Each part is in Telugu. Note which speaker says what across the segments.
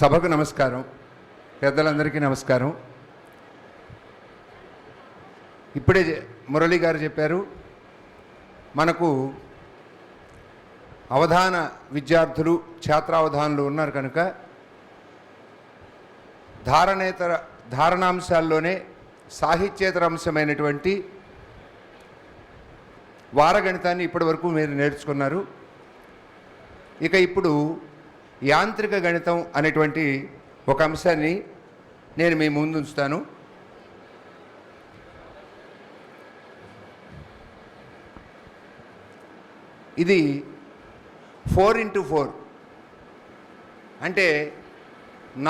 Speaker 1: సభకు నమస్కారం, పెద్దలందరికీ నమస్కారం. ఇప్పుడే మురళి గారు చెప్పారు, మనకు అవధాన విద్యార్థులు ఛాత్రావధానులు ఉన్నారు కనుక ధారణాంశాల్లోనే సాహిత్యేతర అంశమైనటువంటి వారగణితాన్ని ఇప్పటి వరకు మీరు నేర్చుకున్నారు. ఇక ఇప్పుడు యాంత్రిక గణితం అనేటువంటి ఒక అంశాన్ని నేను మీ ముందు ఉంచుతాను. ఇది 4x4 అంటే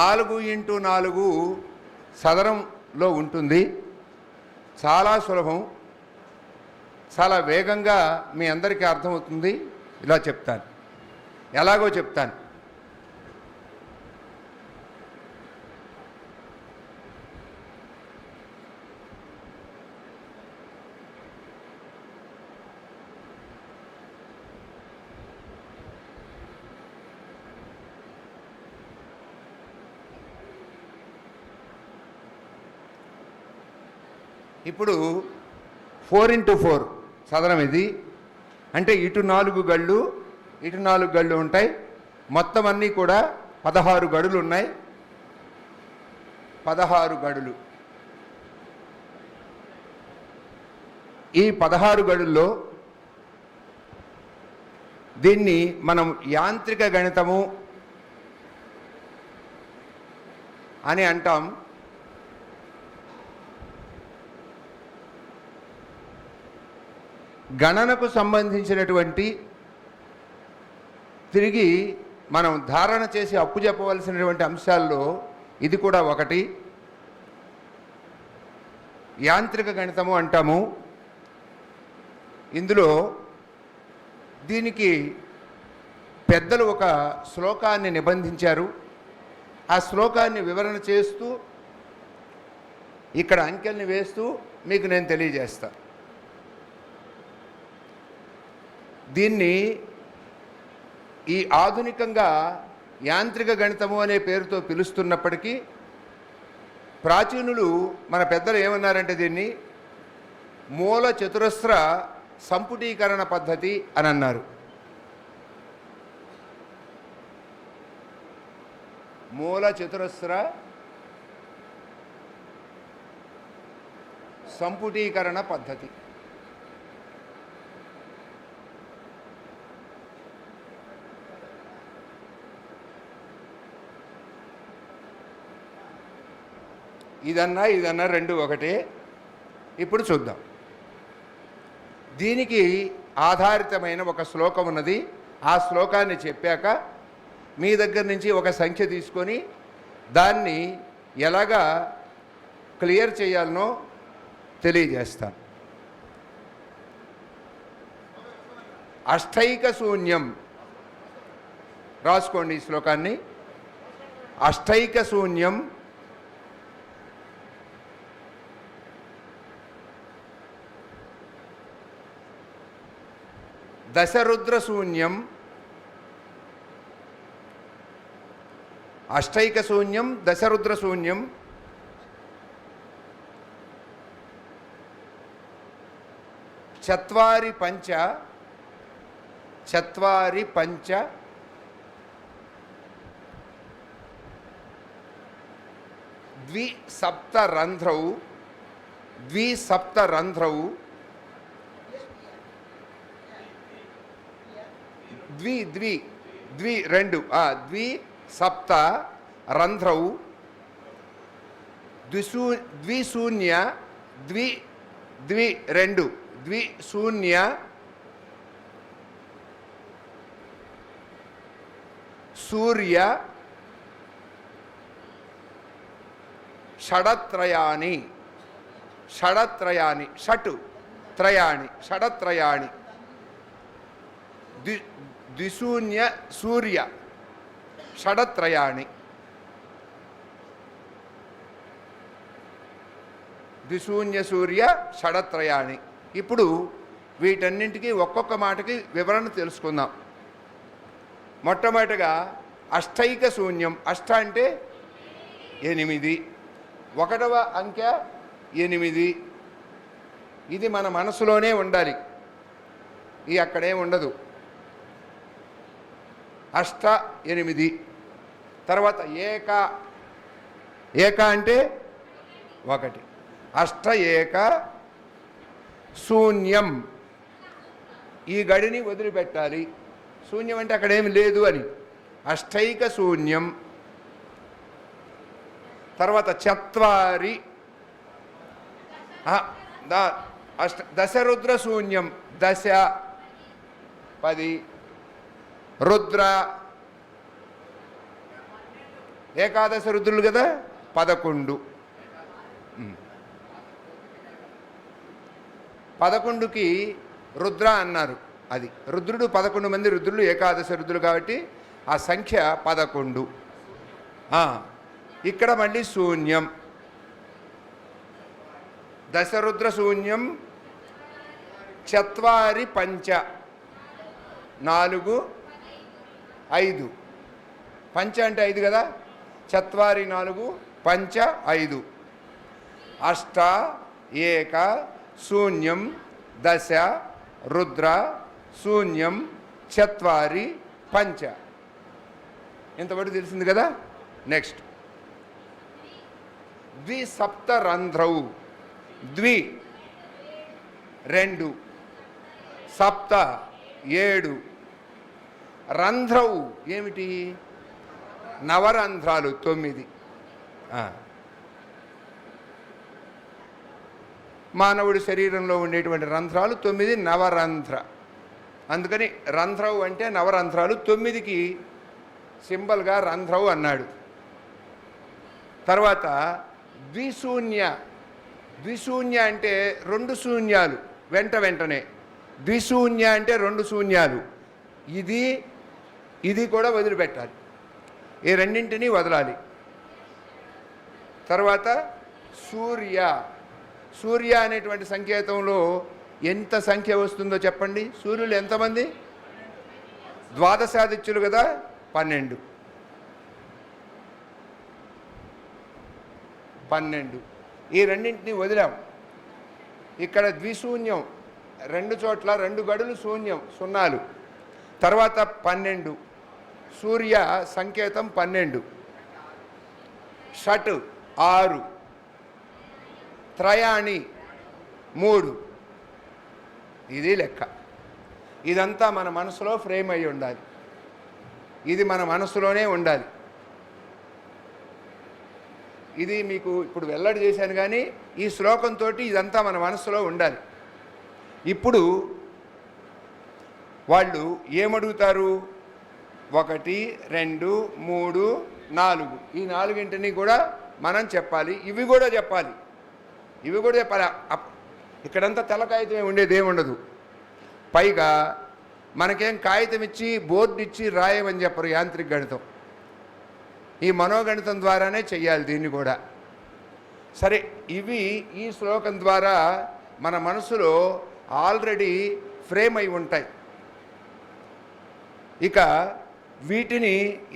Speaker 1: 4x4 చదరంలో ఉంటుంది. చాలా సులభం, చాలా వేగంగా మీ అందరికీ అర్థమవుతుంది. ఇలా చెప్తాను, ఎలాగో చెప్తాను. ఇప్పుడు 4x4 చదరం ఇది. అంటే ఇటు 4 గళ్ళు, ఇటు 4 గళ్ళు ఉంటాయి. మొత్తం అన్నీ కూడా 16 గడులు ఉన్నాయి. 16 గడులు. ఈ 16 గడుల్లో దీన్ని మనం యాంత్రిక గణితము అని అంటాం. గణనకు సంబంధించినటువంటి తిరిగి మనం ధారణ చేసి అప్పు చెప్పవలసినటువంటి అంశాల్లో ఇది కూడా ఒకటి. యాంత్రిక గణితము అంటాము. ఇందులో దీనికి పెద్దలు ఒక శ్లోకాన్ని నిబంధించారు. ఆ శ్లోకాన్ని వివరణ చేస్తూ ఇక్కడ అంకెల్ని వేస్తూ మీకు నేను తెలియజేస్తా. దీన్ని ఈ ఆధునికంగా యాంత్రిక గణితము అనే పేరుతో పిలుస్తున్నప్పటికీ ప్రాచీనులు మన పెద్దలు ఏమన్నారంటే దీన్ని మూల చతురస్ర సంపుటీకరణ పద్ధతి అని అన్నారు. మూల చతురస్ర సంపుటీకరణ పద్ధతి. ఇదన్నా రెండు ఒకటే. ఇప్పుడు చూద్దాం. దీనికి ఆధారితమైన ఒక శ్లోకం ఉన్నది. ఆ శ్లోకాన్ని చెప్పాక మీ దగ్గర నుంచి ఒక సంఖ్య తీసుకొని దాన్ని ఎలాగా క్లియర్ చేయాలనో తెలియజేస్తాను. అష్టైక శూన్యం రాసుకోండి. ఈ శ్లోకాన్ని అష్టైక శూన్యం దశరుద్ర శూన్యం. అష్టైక శూన్యం దశరుద్ర శూన్యం చత్వారి పంచ ద్విసప్తరంధ్రౌ రెండు ద్విసప్త రంధ్రౌ ద్విశూన్య రెండు ద్విశూన్య సూర్య షడత్రయాణి ద్విశూన్య సూర్య షడత్రయాణి. ద్విశూన్య సూర్య షడత్రయాణి. ఇప్పుడు వీటన్నింటికి ఒక్కొక్క మాటకి వివరణ తెలుసుకుందాం. మొట్టమొదటిగా అష్టైక శూన్యం. అష్ట అంటే 8. 1వ అంకె 8. ఇది మన మనసులోనే ఉండాలి, ఇది అక్కడే ఉండదు. అష్ట 8. తర్వాత ఏక. ఏక అంటే 1. అష్ట ఏక శూన్యం. ఈ గడిని వదిలిపెట్టాలి. శూన్యం అంటే అక్కడేమి లేదు అని. అష్టైక శూన్యం. తర్వాత చత్వారి. దశరుద్ర శూన్యం. దశ 10. రుద్ర ఏకాదశ రుద్రులు కదా, 11. 11కి రుద్ర అన్నారు. అది రుద్రుడు 11 మంది రుద్రులు, ఏకాదశ రుద్రులు కాబట్టి ఆ సంఖ్య 11. ఇక్కడ మళ్ళీ శూన్యం. దశరుద్ర శూన్యం. చత్వారి పంచ 4 5. పంచ అంటే 5 కదా, చత్వారి 4 పంచ 5. అష్ట ఏక శూన్యం దశ రుద్ర శూన్యం చత్వారి పంచ. ఇంతవరకు తెలిసింది కదా. నెక్స్ట్ ద్విసప్తరంధ్రౌ. ద్వి 2, సప్త 7, రంధ్రౌ ఏమిటి? నవరంధ్రాలు 9. మానవుడి శరీరంలో ఉండేటువంటి రంధ్రాలు 9 నవరంధ్ర. అందుకని రంధ్రవు అంటే నవరంధ్రాలు. 9కి సింబల్గా రంధ్రవు అన్నాడు. తర్వాత ద్విశూన్య. ద్విశూన్య అంటే 2 శూన్యాలు వెంటనే. ద్విశూన్య అంటే 2 శూన్యాలు. ఇది కూడా వదిలిపెట్టాలి, ఈ రెండింటినీ వదలాలి. తర్వాత సూర్య. సూర్య అనేటువంటి సంకేతంలో ఎంత సంఖ్య వస్తుందో చెప్పండి. సూర్యులు ఎంతమంది? ద్వాదశాదిత్యులు కదా, 12. 12. ఈ రెండింటినీ వదిలాం. ఇక్కడ ద్విశూన్యం 2 చోట్ల 2 గడులు శూన్యం, 0. తర్వాత 12. సూర్య సంకేతం 12. షట్ 6. త్రయాణి 3. ఇది లెక్క. ఇదంతా మన మనసులో ఫ్రేమ్ అయి ఉండాలి. ఇది మన మనసులోనే ఉండాలి. ఇది మీకు ఇప్పుడు వెల్లడి చేశాను, కానీ ఈ శ్లోకంతో ఇదంతా మన మనసులో ఉండాలి. ఇప్పుడు వాళ్ళు ఏమడుగుతారు? 1 2 3 4. ఈ 4ంటిని కూడా మనం చెప్పాలి. ఇవి కూడా చెప్పాలి. ఇక్కడంతా తెల్ల కాగితం ఉండేది ఏముండదు. పైగా మనకేం కాగితం ఇచ్చి బోర్డు ఇచ్చి రాయమని చెప్పరు యాంత్రిక గణితం. ఈ మనోగణితం ద్వారానే చెయ్యాలి దీన్ని కూడా. సరే, ఇవి ఈ శ్లోకం ద్వారా మన మనసులో ఆల్రెడీ ఫ్రేమ్ అయి ఉంటాయి. ఇక వీటిని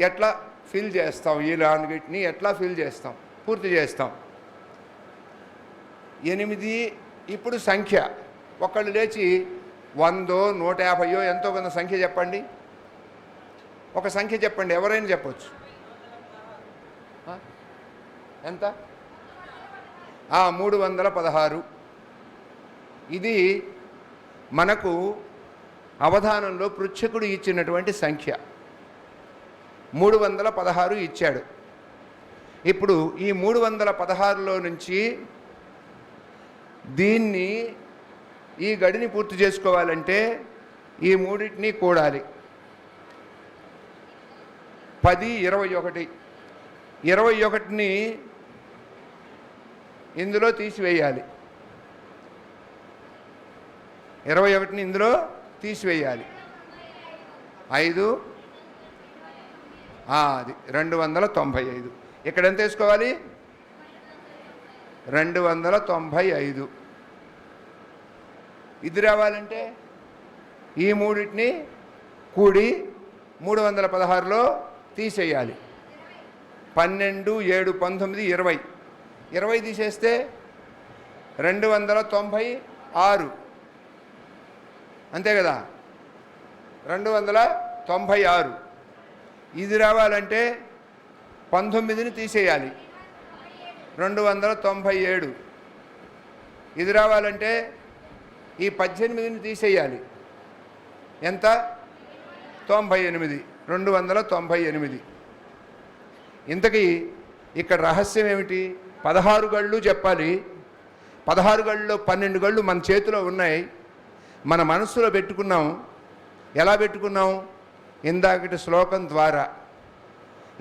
Speaker 1: ఎట్లా ఫిల్ చేస్తాం? ఈ వీటిని ఎట్లా ఫిల్ చేస్తాం, పూర్తి చేస్తాం? 8. ఇప్పుడు సంఖ్య. ఒకళ్ళు లేచి 100 150 ఎంతో కొంత సంఖ్య చెప్పండి. ఒక సంఖ్య చెప్పండి, ఎవరైనా చెప్పవచ్చు. ఎంత? 316. ఇది మనకు అవధానంలో పృచ్ఛకుడు ఇచ్చినటువంటి సంఖ్య. 316 ఇచ్చాడు. ఇప్పుడు ఈ 316లో నుంచి దీన్ని, ఈ గడిని పూర్తి చేసుకోవాలంటే ఈ మూడింటిని కూడాలి. 10 21. 21ని ఇందులో తీసివేయాలి. 21ని ఇందులో తీసివేయాలి. 5 అది 295. ఇక్కడ ఎంత వేసుకోవాలి? 295. ఇది రావాలంటే ఈ మూడింటిని కూడి 316లో తీసేయాలి. 12, 7, 19, 20. 20 తీసేస్తే 296 అంతే కదా, 296. ఇది రావాలంటే 19ని తీసేయాలి, 297. ఇది రావాలంటే ఈ 18ని తీసేయాలి, ఎంత? 98, 298. ఇంతకీ ఇక్కడ రహస్యం ఏమిటి? 16 గళ్ళు చెప్పాలి. 16 గళ్ళలో 12 గళ్ళు మన చేతిలో ఉన్నాయి, మన మనస్సులో పెట్టుకున్నాం. ఎలా పెట్టుకున్నాం? ఇందాకటి శ్లోకం ద్వారా.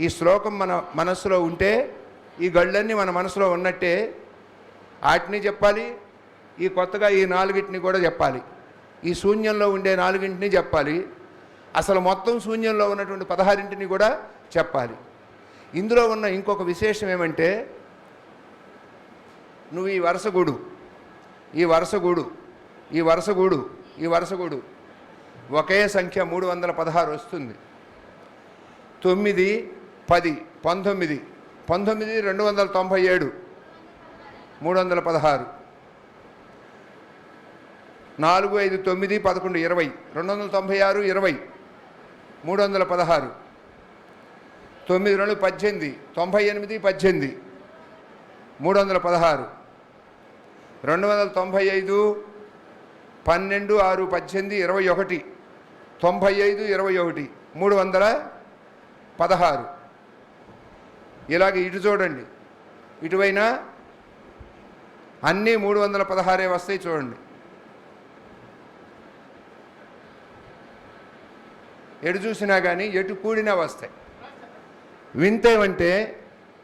Speaker 1: ఈ శ్లోకం మన మనస్సులో ఉంటే ఈ గళ్ళన్నీ మన మనసులో ఉన్నట్టే. వాటిని చెప్పాలి, ఈ కొత్తగా ఈ 4ని కూడా చెప్పాలి, ఈ శూన్యంలో ఉండే 4ని చెప్పాలి, అసలు మొత్తం శూన్యంలో ఉన్నటువంటి 16ని కూడా చెప్పాలి. ఇందులో ఉన్న ఇంకొక విశేషం ఏమంటే, నువ్వు ఈ వరుసగూడు, ఈ వరుసగూడు, ఈ వరుసగూడు, ఈ వరుసగూడు, ఒకే సంఖ్య 316 వస్తుంది. 9, 10, 19, 19, 297, 316, 4, 5, 9, 11, 20, 296, 20, 316, 9, 2, 18, 98, 18, 316, 295, 12, 6, 18, 21, 95, 21, 316. ఇలాగ ఇటు చూడండి, ఇటువైనా అన్నీ 316 వస్తాయి. చూడండి, ఎటు చూసినా కానీ ఎటు కూడినా వస్తాయి. వింతేమంటే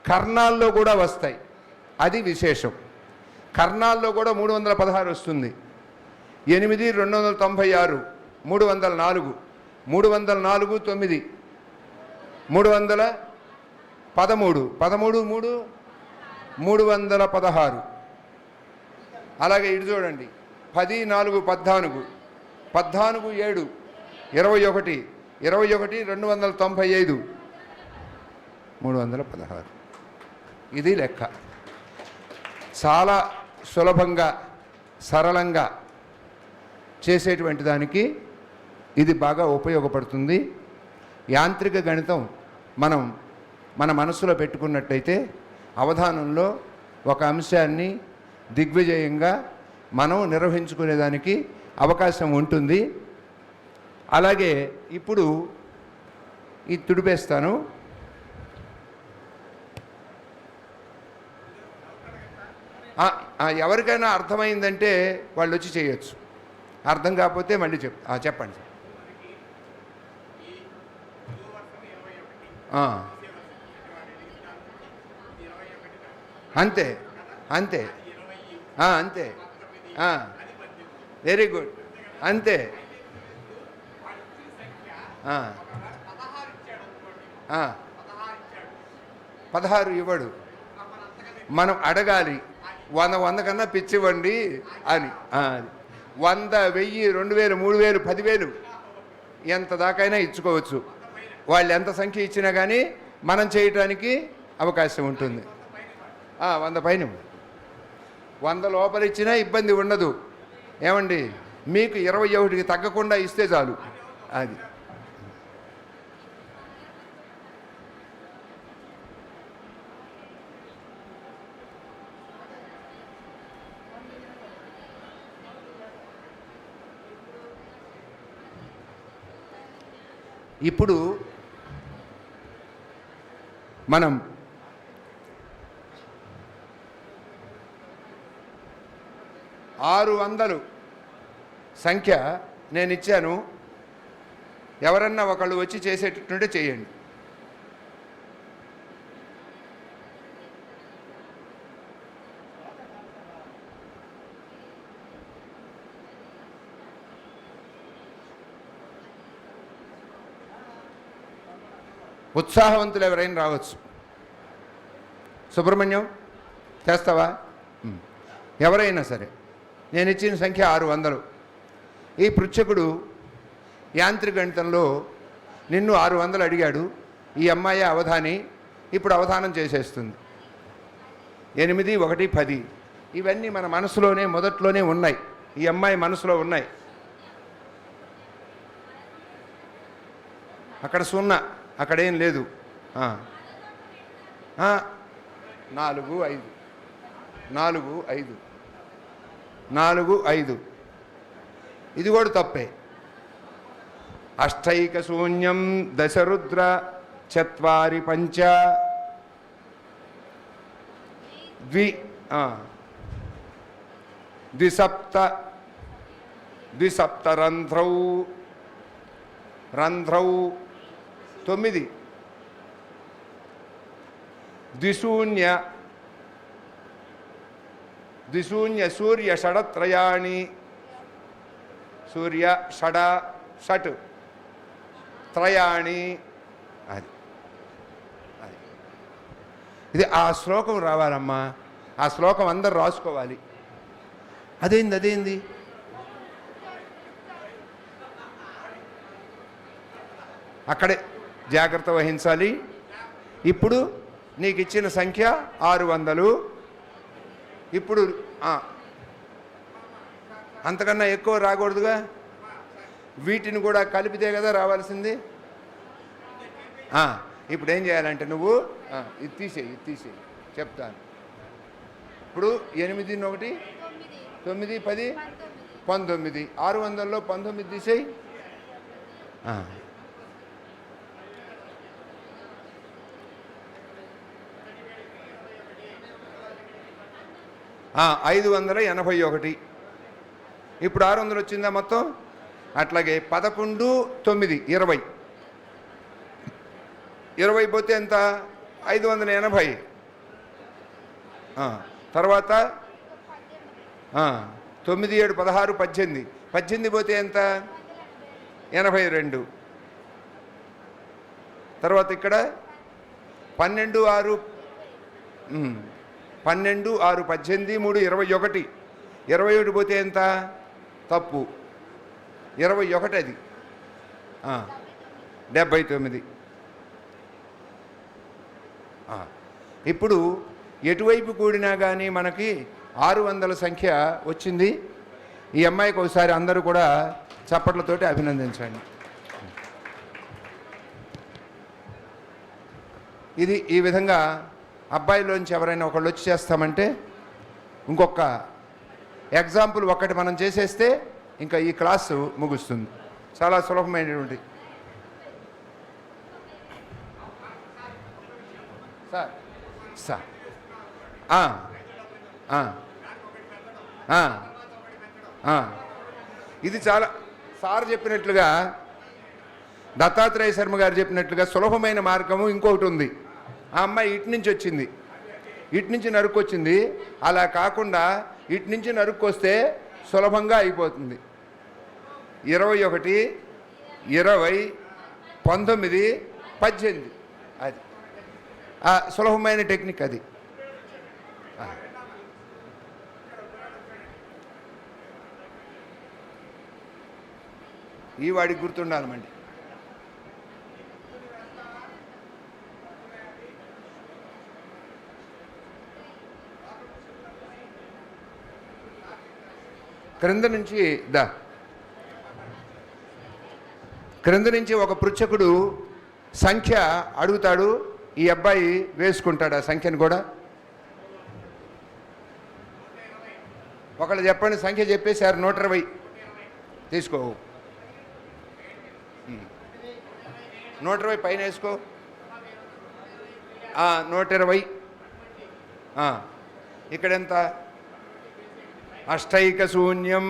Speaker 1: కర్ణాల్లో కూడా వస్తాయి, అది విశేషం. కర్ణాల్లో కూడా 316 వస్తుంది. 8, 296, 304, 304, 9, 313, 13, 3, 316. అలాగే ఇటు చూడండి, 10, 4, 14, 14, 7, 21, 21, 295, 316. ఇది లెక్క. చాలా సులభంగా సరళంగా చేసేటువంటి దానికి ఇది బాగా ఉపయోగపడుతుంది. యాంత్రిక గణితం మనం మన మనసులో పెట్టుకున్నట్టయితే అవధానంలో ఒక అంశాన్ని దిగ్విజయంగా మనం నిర్వహించుకునేదానికి అవకాశం ఉంటుంది. అలాగే ఇప్పుడు ఇది తుడిపేస్తాను. ఎవరికైనా అర్థమైందంటే వాళ్ళు వచ్చి చేయొచ్చు, అర్థం కాకపోతే మళ్ళీ చెప్పండి. అంతే అంతే అంతే, వెరీ గుడ్, అంతే. 16 ఇవ్వడు, మనం అడగాలి. 100 కన్నా పిచ్చివ్వండి అని. 100, 1000, 2000, 3000, 10,000 ఎంత దాకైనా ఇచ్చుకోవచ్చు. వాళ్ళు ఎంత సంఖ్య ఇచ్చినా కానీ మనం చేయటానికి అవకాశం ఉంటుంది. 100 పైన, 100 లోపల ఇచ్చినా ఇబ్బంది ఉండదు. ఏమండి, మీకు 21కి తగ్గకుండా ఇస్తే చాలు. అది ఇప్పుడు మనం 600 సంఖ్య నేను ఇచ్చాను. ఎవరన్నా ఒకళ్ళు వచ్చి చేసేటట్టుంటే చేయండి. ఉత్సాహవంతులు ఎవరైనా రావచ్చు. సుబ్రహ్మణ్యం చేస్తావా? ఎవరైనా సరే. నేను ఇచ్చిన సంఖ్య 600. ఈ పృచ్ఛకుడు యాంత్రిక గణితంలో నిన్ను 600 అడిగాడు. ఈ అమ్మాయి అవధాని ఇప్పుడు అవధానం చేసేస్తుంది. 8, 1, 10 ఇవన్నీ మన మనసులోనే మొదట్లోనే ఉన్నాయి. ఈ అమ్మాయి మనసులో ఉన్నాయి. అక్కడ 0, అక్కడేం లేదు. 4, 5 4, 5 4, 5 ఇది కూడా తప్పే. అష్టైక శూన్యం దశరుద్ర చత్వారి పంచ ద్విసప్త రంధ్రౌ 9 ద్విశూన్య సూర్య షడత్రయాణి సూర్య షట్ త్రయాణి అది ఇది ఆ శ్లోకం రావాలమ్మా. ఆ శ్లోకం అందరు రాసుకోవాలి. అదేంది అక్కడే జాగ్రత్త వహించాలి. ఇప్పుడు నీకు ఇచ్చిన సంఖ్య 600. ఇప్పుడు అంతకన్నా ఎక్కువ రాకూడదుగా. వీటిని కూడా కలిపితే కదా రావాల్సింది. ఇప్పుడు ఏం చేయాలంటే నువ్వు ఇది తీసేయి చెప్తాను. ఇప్పుడు 8, 1, 9, 10, 19 600లో 19 తీసేయి. 581. ఇప్పుడు 600 వచ్చిందా మొత్తం? అట్లాగే 11, 9 20. 20 పోతే ఎంత? 580. తర్వాత 9, 7, 16, 18. 18 పోతే ఎంత? 82. తర్వాత ఇక్కడ 12, 6 12, 6, 18, 3, 21. 21 పోతే ఎంత? తప్పు. 21 అది 79. ఇప్పుడు ఎటువైపు కూడినా కానీ మనకి 600 సంఖ్య వచ్చింది. ఈ అమ్మాయికి ఒకసారి అందరూ కూడా చప్పట్లతోటి అభినందించండి. ఇది ఈ విధంగా అబ్బాయిలోంచి ఎవరైనా ఒకళ్ళు వచ్చి చేస్తామంటే ఇంకొక ఎగ్జాంపుల్ ఒకటి మనం చేసేస్తే ఇంకా ఈ క్లాసు ముగుస్తుంది. చాలా సులభమైనటువంటి. సార్ ఇది చాలా సార్ చెప్పినట్లుగా దత్తాత్రేయ శర్మ గారు చెప్పినట్లుగా సులభమైన మార్గము ఇంకొకటి ఉంది. ఆ అమ్మాయి ఇటు నుంచి వచ్చింది, ఇటు నుంచి నరుక్కొచ్చింది. అలా కాకుండా ఇటు నుంచి నరుక్కొస్తే సులభంగా అయిపోతుంది. 21, 20, 19, 18 అది సులభమైన టెక్నిక్ అది. ఈ వాడికి గుర్తుండాలమండి. క్రింద నుంచి ఒక పృచ్ఛకుడు సంఖ్య అడుగుతాడు. ఈ అబ్బాయి వేసుకుంటాడు ఆ సంఖ్యను కూడా. ఒకళ్ళు చెప్పండి, సంఖ్య చెప్పేశారు. 120 తీసుకో. 120 పైన వేసుకో. 120. ఇక్కడెంత? అష్టైక శూన్యం,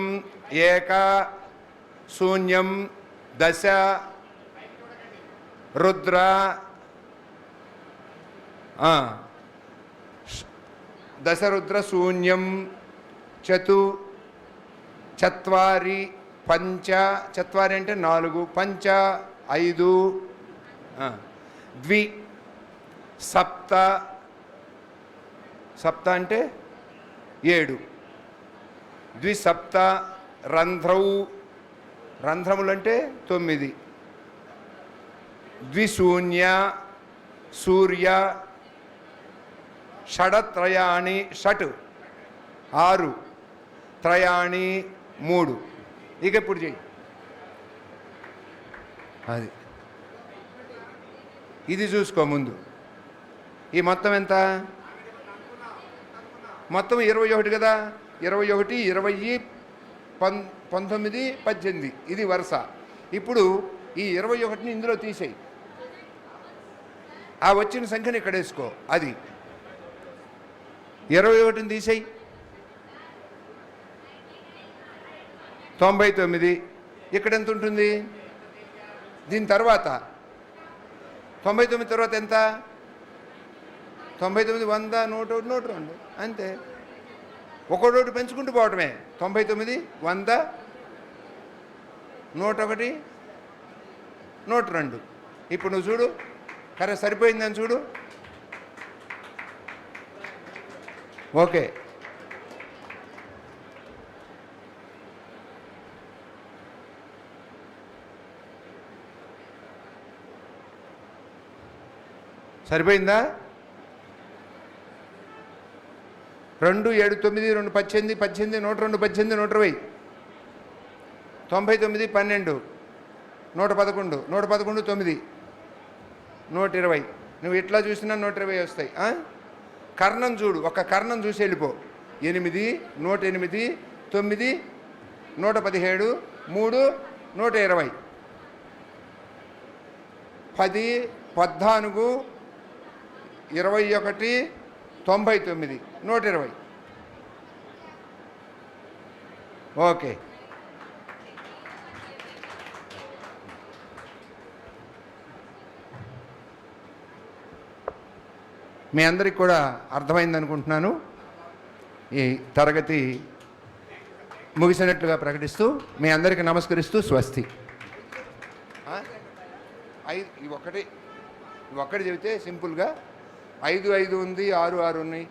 Speaker 1: ఏక శూన్యం, దశ రుద్ర దశరుద్ర శూన్యం, చత్వారి పంచ. చత్వారి అంటే 4, పంచ 5, సప్త అంటే 7. ద్విసప్త రంధ్రౌ రంధ్రములంటే 9. ద్విశూన్య సూర్య షడత్రయాణి షట్ 6 త్రయాణి 3. ఇక ఇప్పుడు చెయ్యి. అది ఇది చూసుకో ముందు. ఈ మొత్తం ఎంత? మొత్తం 21 కదా. 21, 20, 19, 18 ఇది వరుస. ఇప్పుడు ఈ 21ని ఇందులో తీసేయి. ఆ వచ్చిన సంఖ్యను ఇక్కడ వేసుకో. అది 21ని తీసేయి. 99. ఇక్కడ ఎంత ఉంటుంది? దీని తర్వాత 99 తర్వాత ఎంత? 99, 100, 101, 102 అంతే. ఒకటి పెంచుకుంటూ పోవటమే. 99, 100, 101, 102. ఇప్పుడు నువ్వు చూడు, కరెక్ట్ సరిపోయిందని చూడు. ఓకే. సరిపోయిందా? 2, 7, 9, 2, 18, 18, 102, 18, 120, 99, 12, 111, 111, 9, 120. నువ్వు ఇట్లా చూసినా 120 వస్తాయి. కర్ణం చూడు, ఒక కర్ణం చూసి వెళ్ళిపో. 8, 108, 9, 117, 3, 120, 10, 14, 21, 99, 120. ఓకే. మీ అందరికి కూడా అర్థమైంది అనుకుంటున్నాను. ఈ తరగతి ముగిసినట్లుగా ప్రకటిస్తూ మీ అందరికీ నమస్కరిస్తూ స్వస్తి. ఇవి ఒక్కటి చెబితే సింపుల్గా 5, 5 ఉంది, 6, 6 ఉన్నాయి.